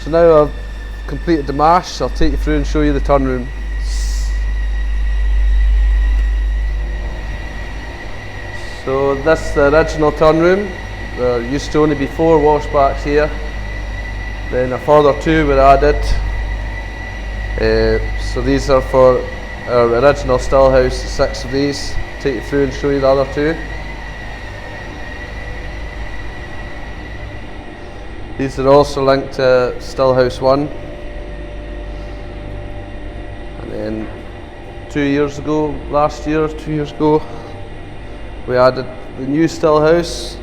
So now I've completed the mash, I'll take you through and show you the turn room. So this is the original turn room. There used to only be 4 washbacks here. Then a further 2 were added. So these are for our original still house, 6 of these. Take you through and show you the other 2. These are also linked to still house 1. And then 2 years ago, 2 years ago, we added the new still house.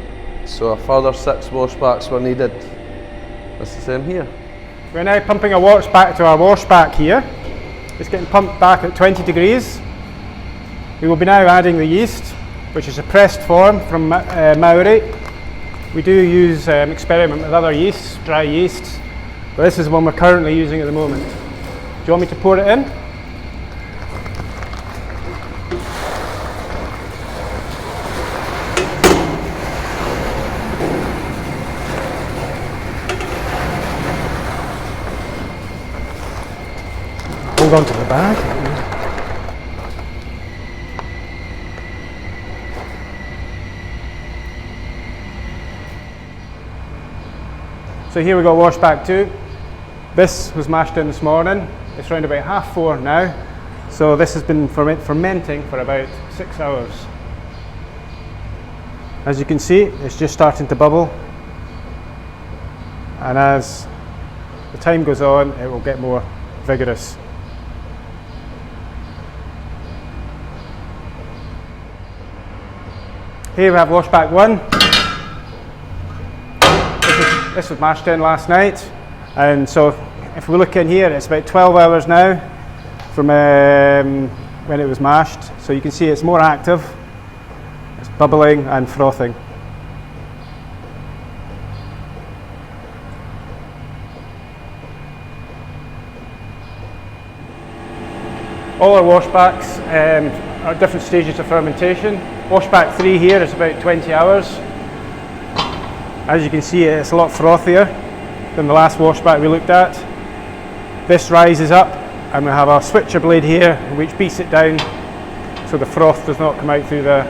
So a further 6 washbacks were needed. It's the same here. We're now pumping a wash back to our washback here. It's getting pumped back at 20 degrees. We will be now adding the yeast, which is a pressed form from Maori. We do use experiment with other yeasts, dry yeasts, but this is the one we're currently using at the moment. Do you want me to pour it in? Hold on to the bag. So here we got washback 2. This was mashed in this morning. It's around about 4:30 now. So this has been fermenting for about 6 hours. As you can see, it's just starting to bubble. And as the time goes on, it will get more vigorous. Here we have washback 1. This was mashed in last night, and so if we look in here, it's about 12 hours now from when it was mashed. So you can see it's more active, it's bubbling and frothing. All our washbacks are at different stages of fermentation. Washback 3 here is about 20 hours. As you can see, it's a lot frothier than the last washback we looked at. This rises up and we have our switcher blade here which beats it down so the froth does not come out through the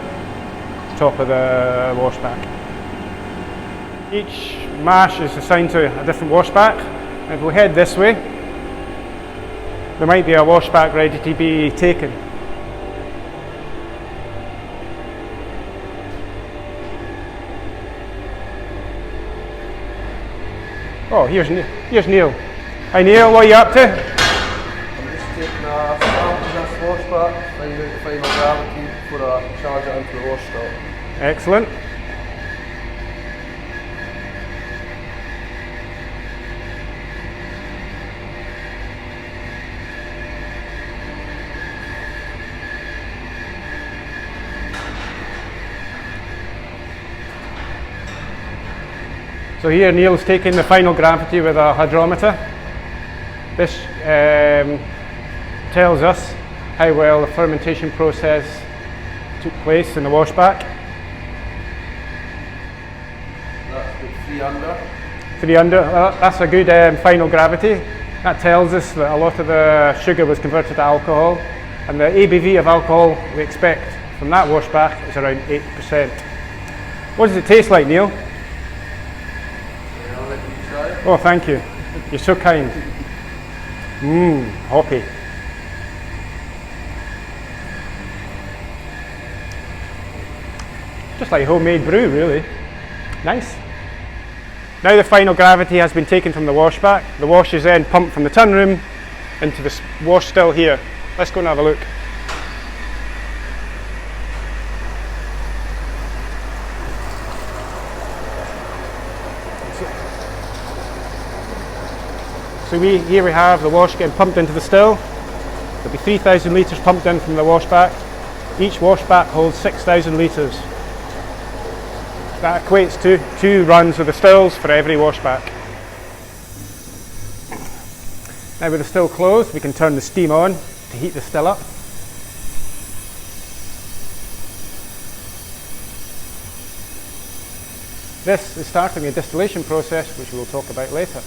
top of the washback. Each mash is assigned to a different washback. And if we head this way, there might be a washback ready to be taken. Oh, here's Neil. Hi Neil, what are you up to? I'm just taking a sample of this washback, find out the final gravity before I charge it into the wash stop. Excellent. So here Neil's taking the final gravity with a hydrometer. This tells us how well the fermentation process took place in the washback. That's about 3 under. 3 under, that's a good final gravity. That tells us that a lot of the sugar was converted to alcohol, and the ABV of alcohol we expect from that washback is around 8%. What does it taste like, Neil? I'll let you try it. Oh, thank you. You're so kind. Hoppy. Just like homemade brew, really. Nice. Now the final gravity has been taken from the washback. The wash is then pumped from the tun room into the wash still here. Let's go and have a look. So here we have the wash getting pumped into the still. There'll be 3,000 litres pumped in from the washback. Each washback holds 6,000 litres. That equates to 2 runs of the stills for every washback. Now with the still closed, we can turn the steam on to heat the still up. This is starting a distillation process, which we will talk about later.